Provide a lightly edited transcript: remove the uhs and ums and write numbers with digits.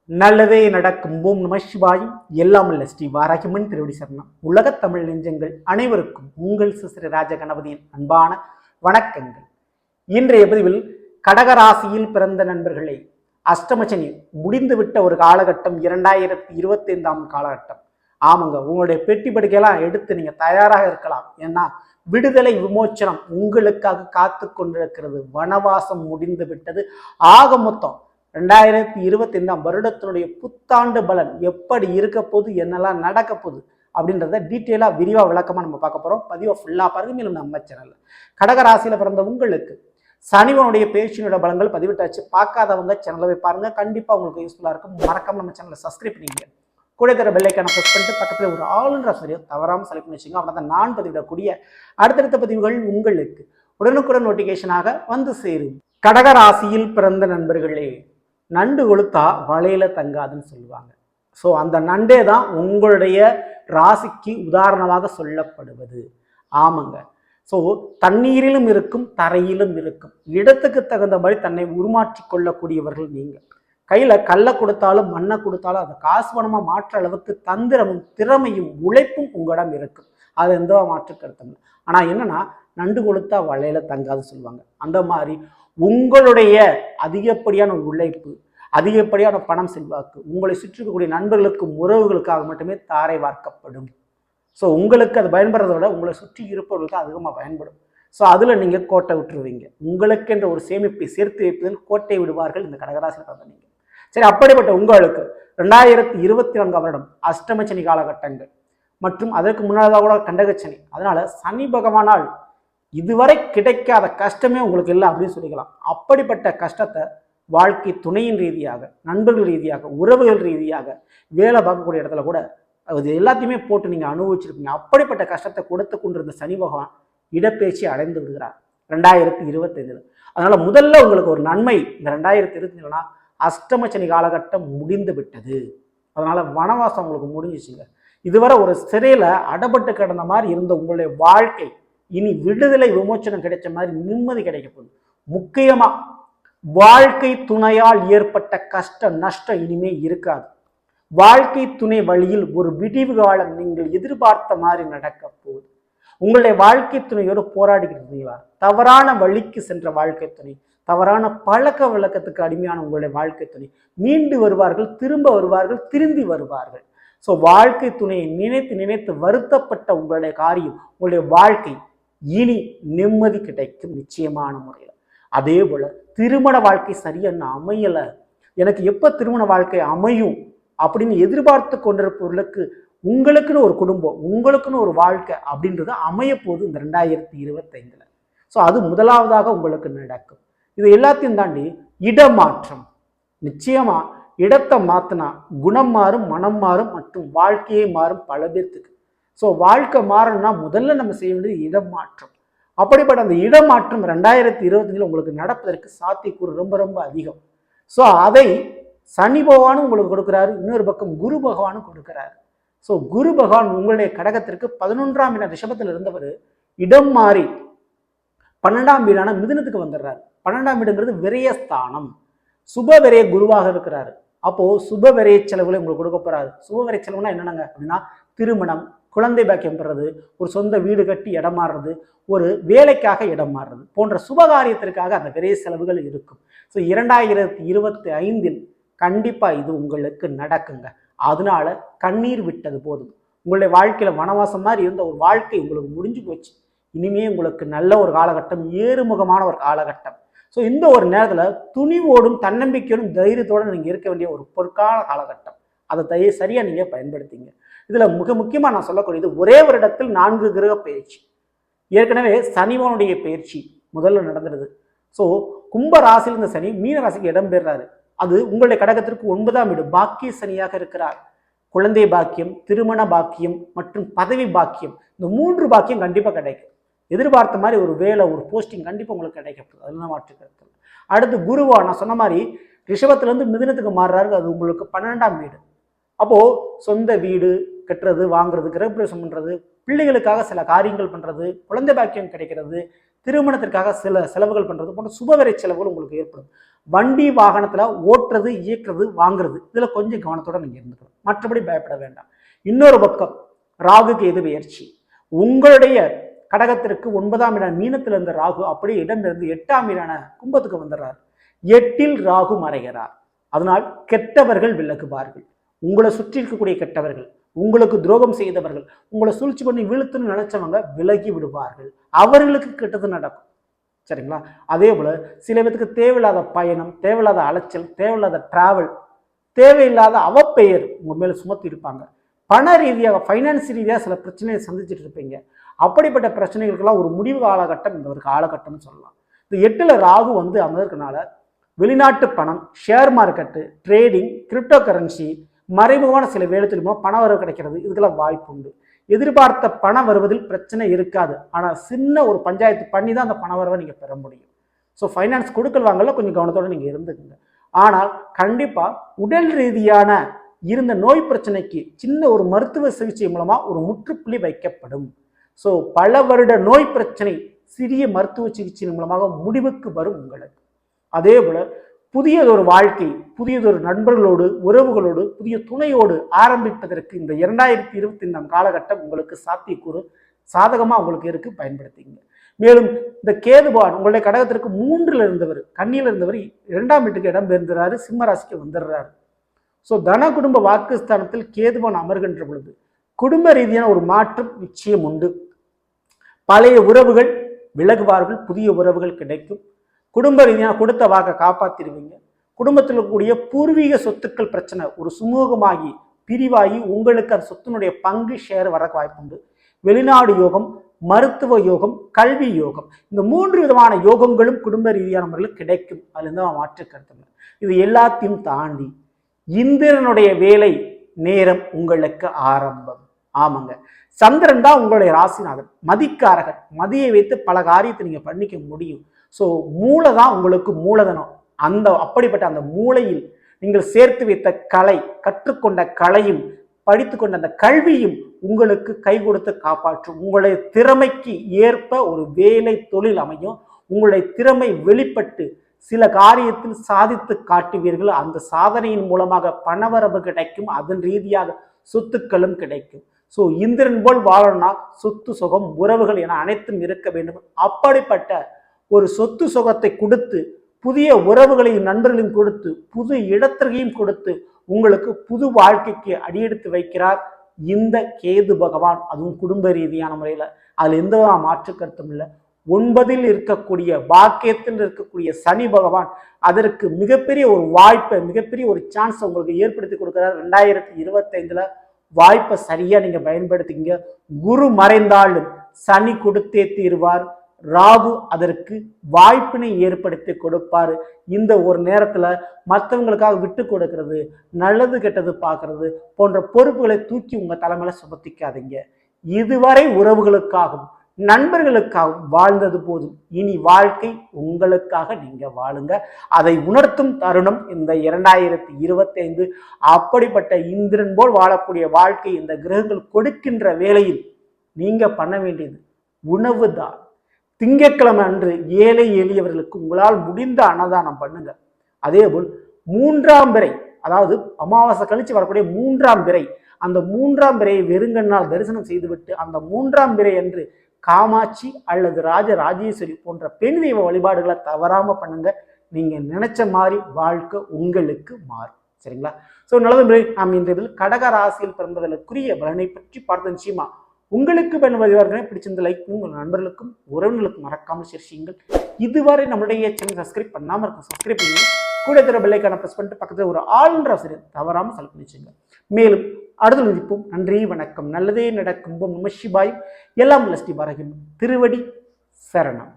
நல்லதே நடக்கும். ஓம் நம சிவாயும். எல்லாம் அல்ல ஸ்ரீ வாராகிமன் திருவடி சரணம். உலகத் தமிழ் நெஞ்சங்கள் அனைவருக்கும் உங்கள் சிசிறு ராஜ கணபதியின் அன்பான வணக்கங்கள். இன்றைய பதிவில் கடகராசியில் பிறந்த நண்பர்களே, அஷ்டமச்சனி முடிந்துவிட்ட ஒரு காலகட்டம் 2025 காலகட்டம். ஆமாங்க, உங்களுடைய பெட்டி படுக்கையெல்லாம் எடுத்து நீங்க தயாராக இருக்கலாம். ஏன்னா விடுதலை விமோச்சனம் உங்களுக்காக காத்து கொண்டிருக்கிறது. வனவாசம் முடிந்து விட்டது. ஆக மொத்தம் 2025 வருடத்தினுடைய புத்தாண்டு பலன் எப்படி இருக்க போகுது, என்னெல்லாம் நடக்க போகுது அப்படின்றத டீட்டெயிலாக விரிவாக விளக்கமாக நம்ம பார்க்க போகிறோம். பதிவை ஃபுல்லாக பாருங்க. மேலும் நம்ம சேனல் கடகராசியில் பிறந்த உங்களுக்கு சனிவனுடைய பேச்சினோட பலன்கள் பதிவிட்டாச்சு. பார்க்காதவங்க சேனலை போய் பாருங்க, கண்டிப்பாக உங்களுக்கு யூஸ்ஃபுல்லாக இருக்கும். மறக்காம நம்ம சேனலை சப்ஸ்கிரைப் பண்ணிங்க. கூட தர பெல்லைக்கான ப்ரெஸ் பண்ணிட்டு பக்கத்தில் ஒரு ஆளுன்ற சரியை தவறாமல் செலக்ட் பண்ணி வச்சுங்க. அப்படின்னா நான் பதிவிடக்கூடிய அடுத்தடுத்த பதிவுகள் உங்களுக்கு உடனுக்குடன் நோட்டிஃபிகேஷனாக வந்து சேரும். கடகராசியில் பிறந்த நண்பர்களே, நண்டு கொளுத்தா வலையில தங்காதுன்னு சொல்லுவாங்க. ஸோ அந்த நண்டே தான் உங்களுடைய ராசிக்கு உதாரணமாக சொல்லப்படுவது. ஆமாங்க. ஸோ தண்ணீரிலும் இருக்கும், தரையிலும் இருக்கும். இடத்துக்கு தகுந்த மாதிரி தன்னை உருமாற்றி கொள்ளக்கூடியவர்கள் நீங்கள். கையில் கல்லை கொடுத்தாலும் மண்ணை கொடுத்தாலும் அதை காசு பணமாக மாற்ற அளவுக்கு தந்திரமும் திறமையும் உழைப்பும் உங்களிடம் இருக்கும். அது எந்த மாற்று கருத்தம். ஆனால் என்னன்னா, நண்டு கொளுத்தா வலையில தங்காதுன்னு சொல்லுவாங்க. அந்த மாதிரி உங்களுடைய அதிகப்படியான உழைப்பு, அதிகப்படியான பணம் செல்வாக்கு உங்களை சுற்றி இருக்கக்கூடிய நண்பர்களுக்கும் உறவுகளுக்காக மட்டுமே தாரை வார்க்கப்படும். ஸோ உங்களுக்கு அது பயன்படுறத விட உங்களை சுற்றி இருப்பவர்களுக்கு அதிகமாக பயன்படும். ஸோ அதில் நீங்கள் கோட்டை விட்டுருவீங்க. உங்களுக்கு என்ற ஒரு சேமிப்பை சேர்த்து வைப்பதில் கோட்டை விடுவார்கள் இந்த கடகராசியில் பிறந்த நீங்கள். சரி, அப்படிப்பட்ட உங்களுக்கு 2024 வருடம் அஷ்டமச்சனி காலகட்டங்கள் மற்றும் அதற்கு முன்னதாக கூட கண்டகச்சனி. அதனால சனி பகவானால் இதுவரை கிடைக்காத கஷ்டமே உங்களுக்கு இல்லை அப்படின்னு சொல்லிக்கலாம். அப்படிப்பட்ட கஷ்டத்தை வாழ்க்கை துணையின் ரீதியாக, நண்பர்கள் ரீதியாக, உறவுகள் ரீதியாக, வேலை பார்க்கக்கூடிய இடத்துல கூட அது எல்லாத்தையுமே போட்டு நீங்கள் அனுபவிச்சிருப்பீங்க. அப்படிப்பட்ட கஷ்டத்தை கொடுத்து கொண்டிருந்த சனி பகவான் இடப்பெயர்ச்சி அடைந்து விடுகிறார் 2025. அதனால முதல்ல உங்களுக்கு ஒரு நன்மை இந்த 2025 அஷ்டமச்சனி காலகட்டம் முடிந்து விட்டது. அதனால வனவாசம் உங்களுக்கு முடிஞ்சிச்சுங்க. இதுவரை ஒரு சிறையில அடப்பட்டு கிடந்த மாதிரி இருந்த உங்களுடைய வாழ்க்கை இனி விடுதலை விமோச்சனம் கிடைச்ச மாதிரி நிம்மதி கிடைக்க போகுது. முக்கியமா வாழ்க்கை துணையால் ஏற்பட்ட கஷ்ட நஷ்டம் இனிமே இருக்காது. வாழ்க்கை துணை வழியில் ஒரு விடிவு காலம் நீங்கள் எதிர்பார்த்த மாதிரி நடக்க போகுது. உங்களுடைய வாழ்க்கை துணையோடு போராடிக்கிறீங்களா? தவறான வழிக்கு சென்ற வாழ்க்கை துணை, தவறான பழக்க வழக்கத்துக்கு அடிமையான உங்களுடைய வாழ்க்கை துணை மீண்டு வருவார்கள், திரும்ப வருவார்கள், திரும்பி வருவார்கள். ஸோ வாழ்க்கை துணையை நினைத்து நினைத்து வருத்தப்பட்ட உங்களுடைய காரியம், உங்களுடைய வாழ்க்கை இனி நிம்மதி கிடைக்கும் நிச்சயமான முறையில். அதே போல திருமண வாழ்க்கை சரியான அமையலை, எனக்கு எப்போ திருமண வாழ்க்கை அமையும் அப்படின்னு எதிர்பார்த்து கொண்டிருப்பவர்களுக்கு உங்களுக்குன்னு ஒரு குடும்பம், உங்களுக்குன்னு ஒரு வாழ்க்கை அப்படின்றது அமைய போகுது இந்த 2025. ஸோ அது முதலாவதாக உங்களுக்கு நடக்கும். இது எல்லாத்தையும் தாண்டி இடமாற்றம். நிச்சயமா இடத்தை மாற்றினா குணம் மாறும், மனம் மாறும் மற்றும் வாழ்க்கையே மாறும் பல பேர்த்துக்கு. ஸோ வாழ்க்கை மாறணும்னா முதல்ல நம்ம செய்ய வேண்டியது இடம் மாற்றம். அப்படிப்பட்ட அந்த இடமாற்றம் 2025 உங்களுக்கு நடப்பதற்கு சாத்தியக்கூறு ரொம்ப ரொம்ப அதிகம். ஸோ அதை சனி பகவானும் உங்களுக்கு கொடுக்குறாரு, இன்னொரு பக்கம் குரு பகவானும் கொடுக்குறாரு. ஸோ குரு பகவான் உங்களுடைய கடகத்திற்கு 11ஆம் இடம் ரிஷபத்தில் இருந்தவர் இடம் மாறி 12ஆம் வீடான மிதுனத்துக்கு வந்துடுறாரு. 12ஆம் வீடுங்கிறது விரயஸ்தானம். சுப விரய குருவாக இருக்கிறாரு. அப்போ சுப விரய செலவுகளை உங்களுக்கு கொடுக்க போறாரு. சுப விரய செலவுனா என்னங்க அப்படின்னா, திருமணம், குழந்தை பாக்கியம் பெறது, ஒரு சொந்த வீடு கட்டி இடம் மாறுறது, ஒரு வேலைக்காக இடம் மாறுறது போன்ற சுபகாரியத்திற்காக அந்த விரைய செலவுகள் இருக்கும். ஸோ 2025 கண்டிப்பா இது உங்களுக்கு நடக்குங்க. அதனால கண்ணீர் விட்டது போதும். உங்களுடைய வாழ்க்கையில வனவாசம் மாதிரி இருந்த ஒரு வாழ்க்கை உங்களுக்கு முடிஞ்சு போச்சு. இனிமே உங்களுக்கு நல்ல ஒரு காலகட்டம், ஏறுமுகமான ஒரு காலகட்டம். ஸோ இந்த ஒரு நேரத்தில் துணிவோடும் தன்னம்பிக்கையோடும் தைரியத்தோடு நீங்கள் இருக்க வேண்டிய ஒரு பொற்கால காலகட்டம். அதை சரியாக நீங்கள் பயன்படுத்திங்க. இதில் மிக முக்கியமாக நான் சொல்லக்கூடியது, ஒரே வருடத்தில் 4 கிரக பயிற்சி. ஏற்கனவே சனிவனுடைய பயிற்சி முதல்ல நடந்துடுது. ஸோ கும்ப ராசியில் இருந்த சனி மீன ராசிக்கு இடம்பெறாரு. அது உங்களுடைய கடகத்திற்கு 9ஆம் வீடு பாக்கிய சனியாக இருக்கிறார். குழந்தை பாக்கியம், திருமண பாக்கியம் மற்றும் பதவி பாக்கியம், இந்த 3 பாக்கியம் கண்டிப்பாக கிடைக்கும். எதிர்பார்த்த மாதிரி ஒரு வேலை, ஒரு போஸ்டிங் கண்டிப்பாக உங்களுக்கு கிடைக்கப்போகுது. அதெல்லாம் மாற்றுக்கிறது. அடுத்து குருவா நான் சொன்ன மாதிரி ரிஷபத்திலேருந்து மிதுனத்துக்கு மாறுறாரு. அது உங்களுக்கு 12ஆம் வீடு. அப்போது சொந்த வீடு கட்டுறது, வாங்குறது, கிரகப்பிரவேசம் பண்ணுறது, பிள்ளைகளுக்காக சில காரியங்கள் பண்ணுறது, குழந்தை பாக்கியம் கிடைக்கிறது, திருமணத்திற்காக சில செலவுகள் பண்ணுறது போன்ற சுபவிரை செலவுகள் உங்களுக்கு ஏற்படும். வண்டி வாகனத்தில் ஓட்டுறது, இயக்குறது, வாங்குறது இதில் கொஞ்சம் கவனத்தோடு நீங்கள் இருந்துக்கணும். மற்றபடி பயப்பட வேண்டாம். இன்னொரு பக்கம் ராகு கேது பெயர்ச்சி உங்களுடைய கடகத்திற்கு 9ஆம் இடம் மீனத்தில் இருந்த ராகு அப்படியே இடமிருந்து 8ஆம் இடான கும்பத்துக்கு வந்துடுறார். 8இல் ராகு மறைகிறார். அதனால் கெட்டவர்கள் விலகுவார்கள். உங்களை சுற்றி இருக்கக்கூடிய கெட்டவர்கள், உங்களுக்கு துரோகம் செய்தவர்கள், உங்களை சூழ்ச்சி பண்ணி வீழ்த்துன்னு நினைச்சவங்க விலகி விடுவார்கள். அவர்களுக்கு கெட்டது நடக்கும். சரிங்களா? அதே போல சில பேருக்கு தேவையில்லாத பயணம், தேவையில்லாத அலைச்சல், தேவையில்லாத டிராவல், தேவையில்லாத அவப்பெயர் உங்க மேல சுமத்தி இருப்பாங்க. பண ரீதியாக, ஃபைனான்ஸ் ரீதியாக சில பிரச்சனையை சந்திச்சுட்டு இருப்பீங்க. அப்படிப்பட்ட பிரச்சனைகளுக்கெல்லாம் ஒரு முடிவு காலகட்டம் இந்த ஒரு காலகட்டம்னு சொல்லலாம். இந்த 8ல் ராகு வந்து அமர்றதுனால வெளிநாட்டு பணம், share market, trading, crypto currency, மறைமுகமான சில வேலை மூலமாக பண வரவு கிடைக்கிறது, இதுக்கெல்லாம் வாய்ப்பு உண்டு. எதிர்பார்த்த பணம் வருவதில் பிரச்சனை இருக்காது. ஆனால் சின்ன ஒரு பஞ்சாயத்து பண்ணி தான் அந்த பண வரவை நீங்கள் பெற முடியும். ஸோ ஃபைனான்ஸ் கொடுக்கல் வாங்கல கொஞ்சம் கவனத்தோடு நீங்கள் இருந்துக்குங்க. ஆனால் கண்டிப்பாக உடல் ரீதியான இருந்த நோய் பிரச்சனைக்கு சின்ன ஒரு மருத்துவ சிகிச்சை மூலமாக ஒரு முற்றுப்புள்ளி வைக்கப்படும். ஸோ பல வருட நோய் பிரச்சனை சிறிய மருத்துவ சிகிச்சை மூலமாக முடிவுக்கு வரும் உங்களுக்கு. அதே போல புதியதொரு வாழ்க்கை, புதியதொரு நண்பர்களோடு, உறவுகளோடு, புதிய துணையோடு ஆரம்பிப்பதற்கு இந்த 2025 காலகட்டம் உங்களுக்கு சாத்தியக்கூறு சாதகமாக உங்களுக்கு இருக்கு, பயன்படுத்திங்க. மேலும் இந்த கேதுபான் உங்களுடைய கடகத்திற்கு 3ல் இருந்தவர், கன்னியில் இருந்தவர் 2ஆம் வீட்டுக்கு இடம் பெயர்ந்துறாரு, சிம்ம ராசிக்கு வந்துடுறாரு. ஸோ தன குடும்ப வாக்குஸ்தானத்தில் கேதுபான் அமர்கின்ற பொழுது குடும்ப ரீதியான ஒரு மாற்றம் நிச்சயம் உண்டு. பழைய உறவுகள் விலகுவார்கள், புதிய உறவுகள் கிடைக்கும். குடும்ப ரீதியாக கொடுத்த வாக்கை காப்பாற்றிடுவீங்க. குடும்பத்தில் இருக்கக்கூடிய பூர்வீக சொத்துக்கள் பிரச்சனை ஒரு சுமூகமாகி பிரிவாகி உங்களுக்கு அந்த சொத்தினுடைய பங்கு ஷேர் வர வாய்ப்புண்டு. வெளிநாடு யோகம், மருத்துவ யோகம், கல்வி யோகம், இந்த 3 விதமான யோகங்களும் குடும்ப ரீதியான முறையில் கிடைக்கும். அதுலேருந்து மாற்று கருத்துங்க. இது எல்லாத்தையும் தாண்டி இந்திரனுடைய வேலை நேரம் உங்களுக்கு ஆரம்பம். ஆமாங்க, சந்திரன் தான் உங்களுடைய ராசிநாதன், மதிக்காரகன். மதியை வைத்து பல காரியத்தை நீங்க பண்ணிக்க முடியும். ஸோ மூளை தான் உங்களுக்கு மூலதனம். அப்படிப்பட்ட அந்த மூளையில் நீங்கள் சேர்த்து வைத்த கலை, கற்றுக்கொண்ட கலையும் படித்துக்கொண்ட அந்த கல்வியும் உங்களுக்கு கை கொடுத்து காப்பாற்றும். உங்களுடைய திறமைக்கு ஏற்ப ஒரு வேலை தொழில் அமையும். உங்களுடைய திறமை வெளிப்பட்டு சில காரியத்தில் சாதித்து காட்டுவீர்கள். அந்த சாதனையின் மூலமாக பணவரவு கிடைக்கும், அதன் ரீதியாக சொத்துக்களும் கிடைக்கும். ஸோ இந்திரன் போல் வாழணும்னா சொத்து சுகம், உறவுகள் என அனைத்தும் இருக்க வேண்டும். அப்படிப்பட்ட ஒரு சொத்து சுகத்தை கொடுத்து, புதிய உறவுகளையும் நண்பர்களையும் கொடுத்து, புது இடத்திற்கையும் கொடுத்து உங்களுக்கு புது வாழ்க்கைக்கு அடியெடுத்து வைக்கிறார் இந்த கேது பகவான். அதுவும் குடும்ப ரீதியான முறையில். அதில் எந்த மாற்று கருத்தும் இல்லை. 9ல் இருக்கக்கூடிய பாக்கியத்தில் இருக்கக்கூடிய சனி பகவான் அதற்கு மிகப்பெரிய ஒரு வாய்ப்பை, மிகப்பெரிய ஒரு சான்ஸ் உங்களுக்கு ஏற்படுத்தி கொடுக்கிறார். 2025 வாய்ப்பை சரியா நீங்க பயன்படுத்திங்க. குரு மறைந்தாலும் சனி கொடுத்தே தீர்வார். ராகு அதற்கு வாய்ப்பினை ஏற்படுத்தி கொடுப்பாரு. இந்த ஒரு நேரத்துல மற்றவங்களுக்காக விட்டு கொடுக்கிறது, நல்லது கெட்டது பார்க்கறது போன்ற பொறுப்புகளை தூக்கி உங்க தலைமையில சுமத்திக்காதீங்க. இதுவரை உறவுகளுக்காகவும் நண்பர்களுக்காகவும் வாழ்ந்தது போதும். இனி வாழ்க்கை உங்களுக்காக நீங்க வாழுங்க. அதை உணர்த்தும் தருணம் இந்த 2025. அப்படிப்பட்ட இந்திரன் போல் வாழக்கூடிய வாழ்க்கை இந்த கிரகங்கள் கொடுக்கின்ற வேளையில் நீங்க பண்ண வேண்டியது உணவு தான். திங்கட்கிழமை அன்று ஏழை எளியவர்களுக்கு உங்களால் முடிந்த அன்னதானம் பண்ணுங்க. அதேபோல் 3ஆம் பிறை, அதாவது அமாவாசை கழிச்சு வரக்கூடிய 3ஆம் பிறை, அந்த 3ஆம் பிறையை வெறுங்கண்ணால் தரிசனம் செய்துவிட்டு அந்த 3ஆம் பிறை என்று காமாட்சி அல்லது ராஜராஜேஸ்வரி போன்ற பெண் தெய்வ வழிபாடுகளை தவறாம பண்ணுங்க. நீங்க நினைச்ச மாதிரி வாழ்க்கை உங்களுக்கு மாறும். சரிங்களா? ஸோ நல்லது. நாம் இன்றைய கடக ராசியில் பிறந்தவர்களுக்குரிய பலனை பற்றி பார்த்த நிச்சயமா உங்களுக்கு பயன்படுவதற்கு பிடிச்சிருந்த லைக் உங்கள் நண்பர்களுக்கும் உறவினர்களுக்கும் மறக்காமல் ஷேர் செய்யுங்கள். இதுவரை நம்மளுடைய சேனல் சப்ஸ்கிரைப் பண்ணாமல் இருக்கும், சப்ஸ்கிரைப் பண்ணுங்க. கூட தர பெல்லைக்கான பிரஸ் பண்ணிட்டு பக்கத்தில் ஒரு ஆல்ன்ற ஆசிரியர் தவறாமல் செலக்ட் பண்ணி வச்சுங்க. மேலும் அடுத்த நிற்போம். நன்றி, வணக்கம். நல்லதே நடக்கும். நம சிவாய். எல்லாம் ஸ்ரீ பாரகம் திருவடி சரணம்.